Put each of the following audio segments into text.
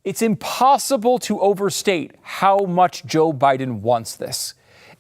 It's impossible to overstate how much Joe Biden wants this.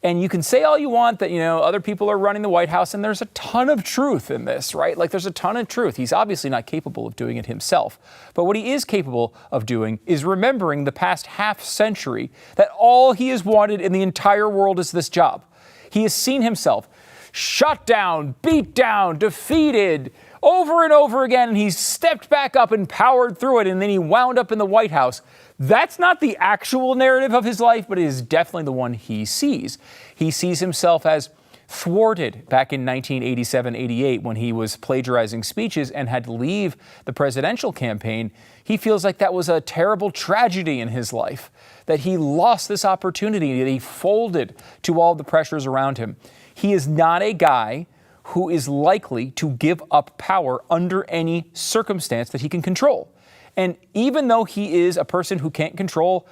And you can say all you want that, other people are running the White House, and there's a ton of truth in this, right? Like, there's a ton of truth. He's obviously not capable of doing it himself. But what he is capable of doing is remembering the past half century that all he has wanted in the entire world is this job. He has seen himself shut down, beat down, defeated over and over again, and he's stepped back up and powered through it, and then he wound up in the White House. That's not the actual narrative of his life, but it is definitely the one he sees. He sees himself as thwarted back in 1987-88 when he was plagiarizing speeches and had to leave the presidential campaign. He feels like that was a terrible tragedy in his life, that he lost this opportunity, that he folded to all the pressures around him. He is not a guy who is likely to give up power under any circumstance that he can control. And even though he is a person who can't control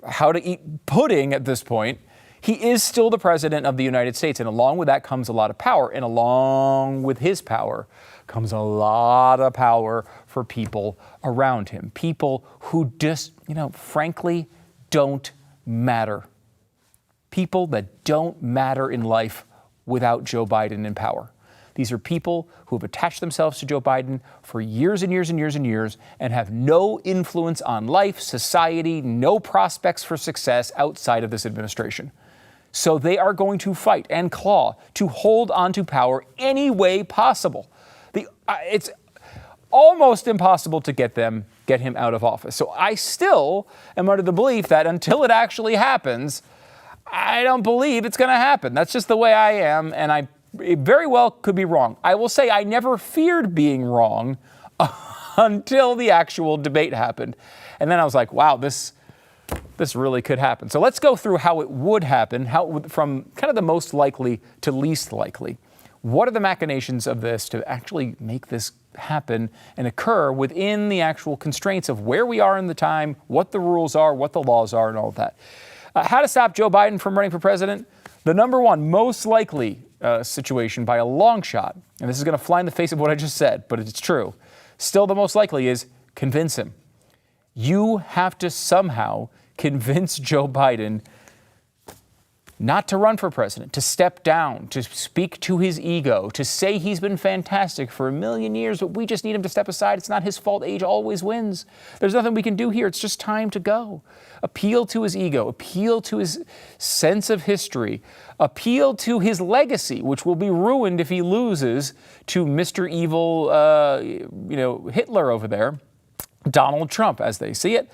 how to eat pudding at this point, he is still the president of the United States. And along with that comes a lot of power. And along with his power comes a lot of power for people around him. People who just, frankly, don't matter. People that don't matter in life without Joe Biden in power. These are people who have attached themselves to Joe Biden for years and years and years and years and have no influence on life, society, no prospects for success outside of this administration. So they are going to fight and claw to hold onto power any way possible. It's almost impossible to get him out of office. So I still am under the belief that until it actually happens, I don't believe it's going to happen. That's just the way I am, and I very well could be wrong. I will say I never feared being wrong until the actual debate happened. And then I was like, wow, this really could happen. So let's go through how it would happen, from kind of the most likely to least likely. What are the machinations of this to actually make this happen and occur within the actual constraints of where we are in the time, what the rules are, what the laws are, and all of that. How to stop Joe Biden from running for president? The number one most likely situation by a long shot, and this is going to fly in the face of what I just said, but it's true, still the most likely is convince him. You have to somehow convince Joe Biden not to run for president, to step down, to speak to his ego, to say he's been fantastic for a million years, but we just need him to step aside. It's not his fault. Age always wins. There's nothing we can do here. It's just time to go. Appeal to his ego, appeal to his sense of history, appeal to his legacy, which will be ruined if he loses to Mr. Evil, Hitler over there, Donald Trump, as they see it.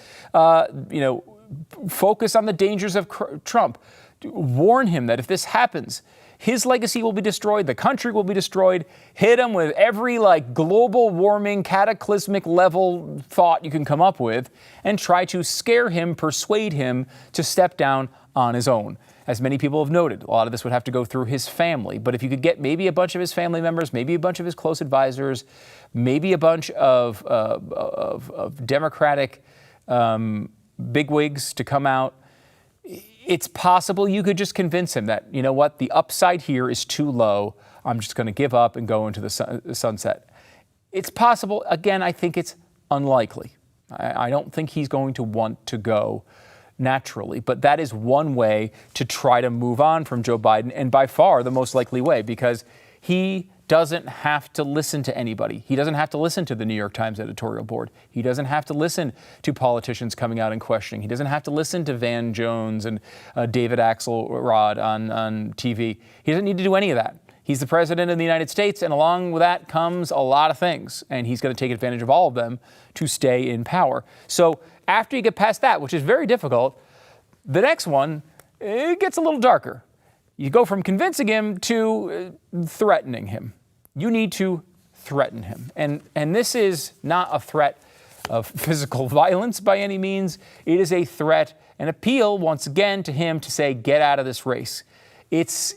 Focus on the dangers of Trump. Warn him that if this happens, his legacy will be destroyed, the country will be destroyed. Hit him with every global warming, cataclysmic level thought you can come up with, and try to scare him, persuade him to step down on his own. As many people have noted, a lot of this would have to go through his family. But if you could get maybe a bunch of his family members, maybe a bunch of his close advisors, maybe a bunch of Democratic bigwigs to come out, it's possible you could just convince him that, the upside here is too low. I'm just going to give up and go into the sunset. It's possible. Again, I think it's unlikely. I don't think he's going to want to go naturally, but that is one way to try to move on from Joe Biden, and by far the most likely way, because he doesn't have to listen to anybody. He doesn't have to listen to the New York Times editorial board. He doesn't have to listen to politicians coming out and questioning. He doesn't have to listen to Van Jones and David Axelrod on TV. He doesn't need to do any of that. He's the president of the United States, and along with that comes a lot of things, and he's going to take advantage of all of them to stay in power. So after you get past that, which is very difficult, the next one, it gets a little darker. You go from convincing him to threatening him. You need to threaten him. And this is not a threat of physical violence by any means. It is a threat, an appeal, once again, to him to say, get out of this race. It's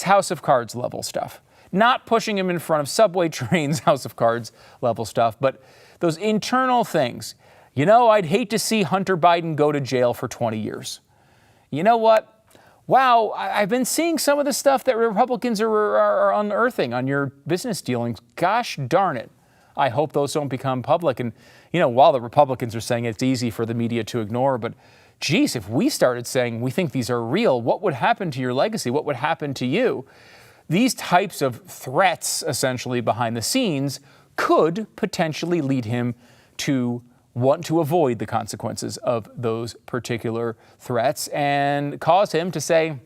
House of Cards level stuff. Not pushing him in front of subway trains, House of Cards level stuff, but those internal things. I'd hate to see Hunter Biden go to jail for 20 years. You know what? Wow, I've been seeing some of the stuff that Republicans are unearthing on your business dealings. Gosh darn it. I hope those don't become public. And, while the Republicans are saying it's easy for the media to ignore, but geez, if we started saying we think these are real, what would happen to your legacy? What would happen to you? These types of threats, essentially behind the scenes, could potentially lead him to want to avoid the consequences of those particular threats and cause him to say,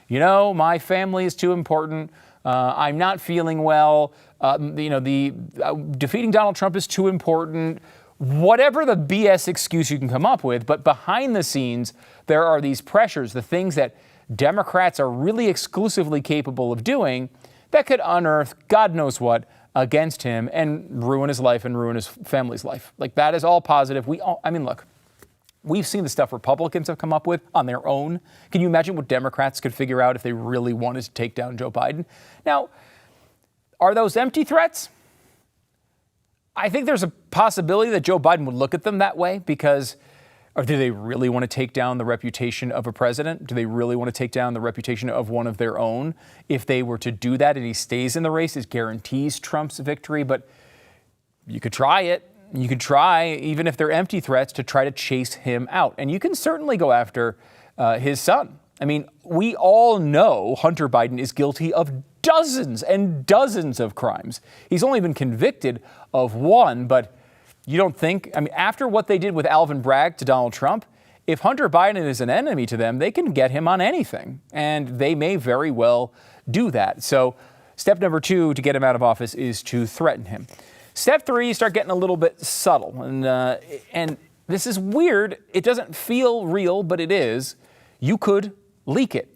my family is too important. I'm not feeling well. Defeating Donald Trump is too important. Whatever the BS excuse you can come up with, but behind the scenes, there are these pressures, the things that Democrats are really exclusively capable of doing that could unearth God knows what against him and ruin his life and ruin his family's life. Like, that is all positive. Look, we've seen the stuff Republicans have come up with on their own. Can you imagine what Democrats could figure out if they really wanted to take down Joe Biden? Now, are those empty threats? I think there's a possibility that Joe Biden would look at them that way or do they really want to take down the reputation of a president? Do they really want to take down the reputation of one of their own? If they were to do that and he stays in the race, it guarantees Trump's victory. But you could try it. You could try, even if they're empty threats, to try to chase him out. And you can certainly go after his son. We all know Hunter Biden is guilty of dozens and dozens of crimes. He's only been convicted of one, but you don't think, after what they did with Alvin Bragg to Donald Trump, if Hunter Biden is an enemy to them, they can get him on anything. And they may very well do that. So step number 2 to get him out of office is to threaten him. Step 3, you start getting a little bit subtle. And this is weird. It doesn't feel real, but it is. You could leak it.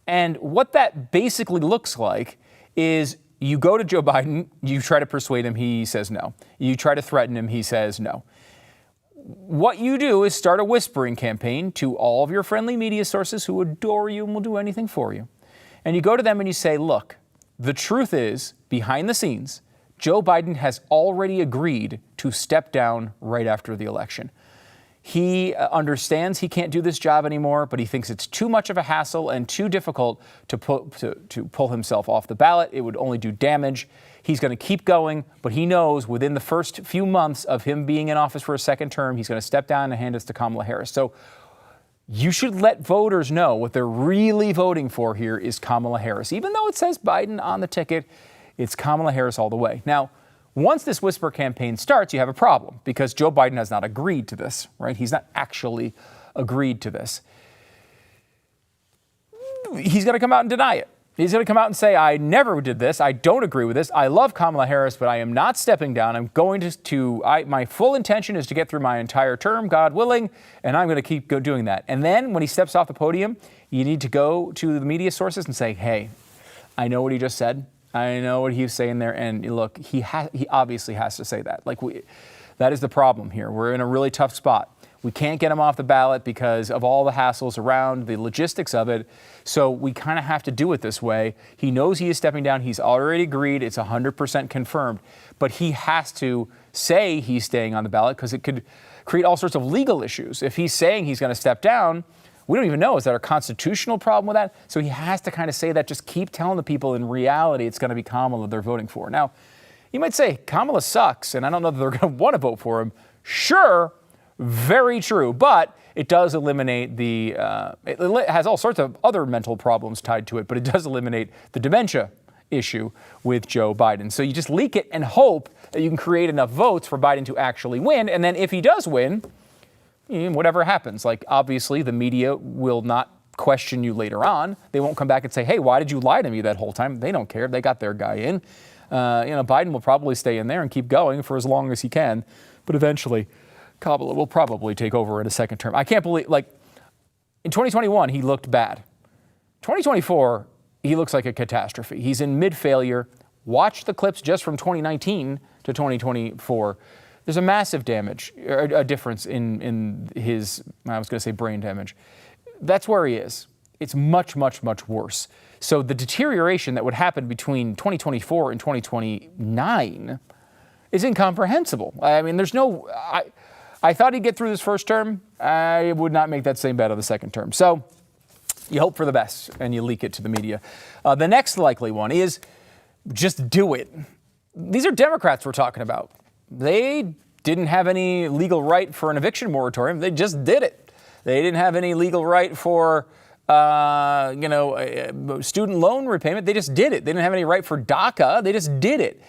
And what that basically looks like is you go to Joe Biden, you try to persuade him, he says no. You try to threaten him, he says no. What you do is start a whispering campaign to all of your friendly media sources who adore you and will do anything for you. And you go to them and you say, look, the truth is, behind the scenes, Joe Biden has already agreed to step down right after the election. He understands he can't do this job anymore, but he thinks it's too much of a hassle and too difficult to pull himself off the ballot. It would only do damage. He's going to keep going, but he knows within the first few months of him being in office for a second term, he's going to step down and hand us to Kamala Harris. So you should let voters know what they're really voting for here is Kamala Harris. Even though it says Biden on the ticket, it's Kamala Harris all the way. Now, once this whisper campaign starts, you have a problem because Joe Biden has not agreed to this, right? He's not actually agreed to this. He's going to come out and deny it. He's going to come out and say, I never did this. I don't agree with this. I love Kamala Harris, but I am not stepping down. I'm going my full intention is to get through my entire term, God willing, and I'm going to keep doing that. And then when he steps off the podium, you need to go to the media sources and say, hey, I know what he just said. I know what he was saying there, and look, he obviously has to say that. That is the problem here. We're in a really tough spot. We can't get him off the ballot because of all the hassles around the logistics of it. So we kind of have to do it this way. He knows he is stepping down. He's already agreed. It's 100% confirmed. But he has to say he's staying on the ballot because it could create all sorts of legal issues. If he's saying he's going to step down, we don't even know. Is there a constitutional problem with that? So he has to kind of say that. Just keep telling the people in reality it's going to be Kamala they're voting for. Now, you might say Kamala sucks, and I don't know that they're going to want to vote for him. Sure, very true. But it does eliminate it has all sorts of other mental problems tied to it, but it does eliminate the dementia issue with Joe Biden. So you just leak it and hope that you can create enough votes for Biden to actually win. And then if he does win, whatever happens, obviously the media will not question you later on. They won't come back and say, hey, why did you lie to me that whole time? They don't care. They got their guy in. Biden will probably stay in there and keep going for as long as he can. But eventually, Kamala will probably take over in a second term. I can't believe, in 2021, he looked bad. 2024, he looks like a catastrophe. He's in mid-failure. Watch the clips just from 2019 to 2024. There's a massive difference in his, I was going to say brain damage. That's where he is. It's much, much, much worse. So the deterioration that would happen between 2024 and 2029 is incomprehensible. I thought he'd get through this first term. I would not make that same bet on the second term. So you hope for the best and you leak it to the media. The next likely one is just do it. These are Democrats we're talking about. they didn't have any legal right for an eviction moratorium. They just did it. They didn't have any legal right for student loan repayment. They just did it. They didn't have any right for DACA. They just did it.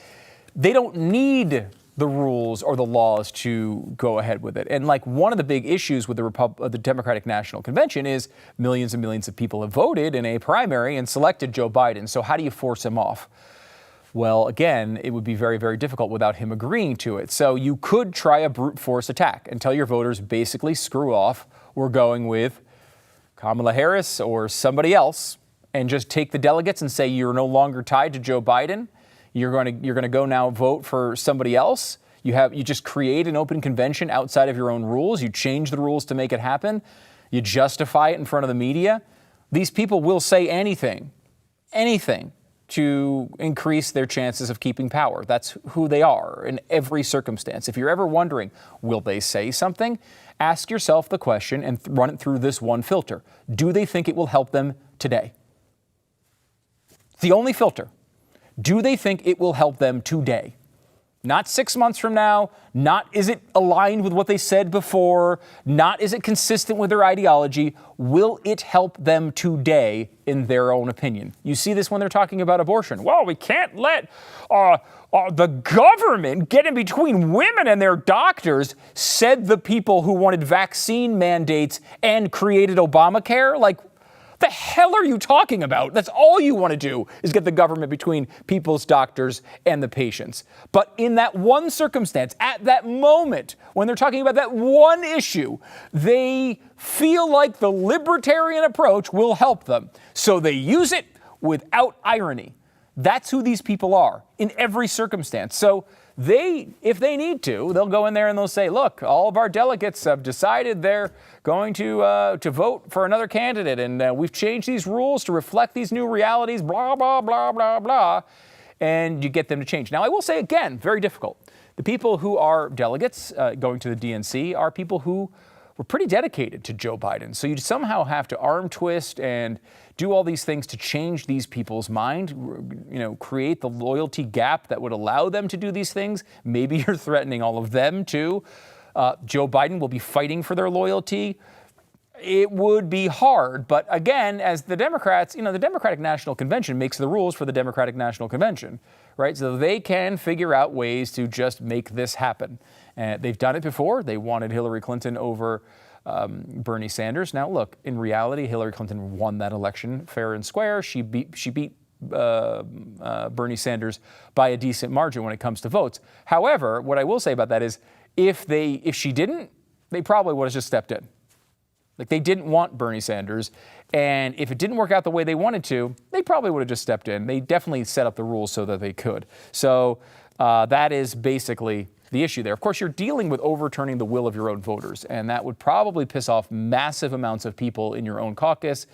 They don't need the rules or the laws to go ahead with it. And like one of the big issues with the Democratic National Convention is millions and millions of people have voted in a primary and selected Joe Biden. So how do you force him off? Well, again, it would be very, very difficult without him agreeing to it. So you could try a brute force attack and tell your voters basically screw off. We're going with Kamala Harris or somebody else, and just take the delegates and say you're no longer tied to Joe Biden. You're going to go now vote for somebody else. You just create an open convention outside of your own rules. You change the rules to make it happen. You justify it in front of the media. These people will say anything to increase their chances of keeping power. That's who they are in every circumstance. If you're ever wondering, will they say something? Ask yourself the question and run it through this one filter. Do they think it will help them today? It's the only filter. Do they think it will help them today? Not 6 months from now, not is it aligned with what they said before, not is it consistent with their ideology. Will it help them today in their own opinion? You see this when they're talking about abortion. Well, we can't let the government get in between women and their doctors, said the people who wanted vaccine mandates and created Obamacare. Like, the hell are you talking about? That's all you want to do is get the government between people's doctors and the patients. But in that one circumstance, at that moment, when they're talking about that one issue, they feel like the libertarian approach will help them. So they use it without irony. That's who these people are in every circumstance. So if they need to, they'll go in there and they'll say, look, all of our delegates have decided they're going to vote for another candidate, and we've changed these rules to reflect these new realities, blah, blah, blah, blah, blah, and you get them to change. Now, I will say again, very difficult. The people who are delegates going to the DNC are people who were pretty dedicated to Joe Biden. So you somehow have to arm twist and do all these things to change these people's mind, create the loyalty gap that would allow them to do these things. Maybe you're threatening all of them too. Joe Biden will be fighting for their loyalty. It would be hard. But again, as the Democrats, the Democratic National Convention makes the rules for the Democratic National Convention, right? So they can figure out ways to just make this happen. They've done it before. They wanted Hillary Clinton over Bernie Sanders. Now, look, in reality, Hillary Clinton won that election fair and square. She beat Bernie Sanders by a decent margin when it comes to votes. However, what I will say about that is if she didn't, they probably would have just stepped in. Like, they didn't want Bernie Sanders, and if it didn't work out the way they wanted to, they probably would have just stepped in. They definitely set up the rules so that they could. So that is basically the issue there. Of course, you're dealing with overturning the will of your own voters, and that would probably piss off massive amounts of people in your own caucus,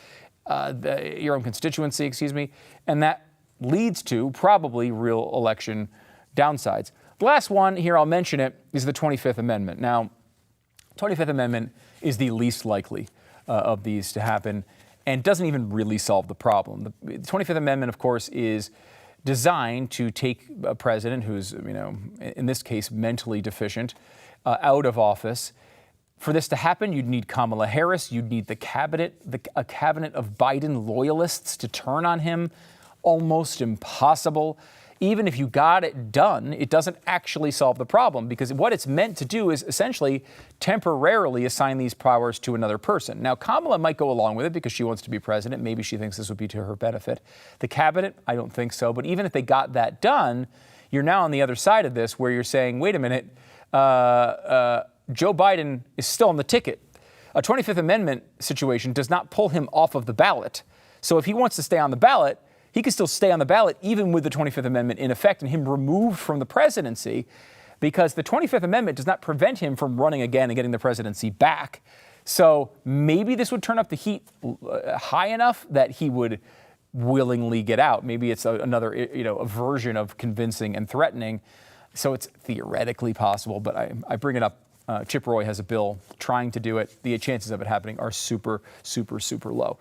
your own constituency, and that leads to probably real election downsides. The last one here, I'll mention it, is the 25th Amendment. Now, 25th Amendment is the least likely of these to happen and doesn't even really solve the problem. The 25th Amendment, of course, is designed to take a president who's, in this case, mentally deficient, out of office. For this to happen, you'd need Kamala Harris. You'd need a cabinet of Biden loyalists to turn on him. Almost impossible. Even if you got it done, it doesn't actually solve the problem, because what it's meant to do is essentially temporarily assign these powers to another person. Now, Kamala might go along with it because she wants to be president. Maybe she thinks this would be to her benefit. The cabinet, I don't think so. But even if they got that done, you're now on the other side of this where you're saying, wait a minute, Joe Biden is still on the ticket. A 25th Amendment situation does not pull him off of the ballot. So if he wants to stay on the ballot, he can still stay on the ballot even with the 25th Amendment in effect and him removed from the presidency, because the 25th Amendment does not prevent him from running again and getting the presidency back. So maybe this would turn up the heat high enough that he would willingly get out. Maybe it's another a version of convincing and threatening. So it's theoretically possible, but I bring it up. Chip Roy has a bill trying to do it. The chances of it happening are super, super, super low.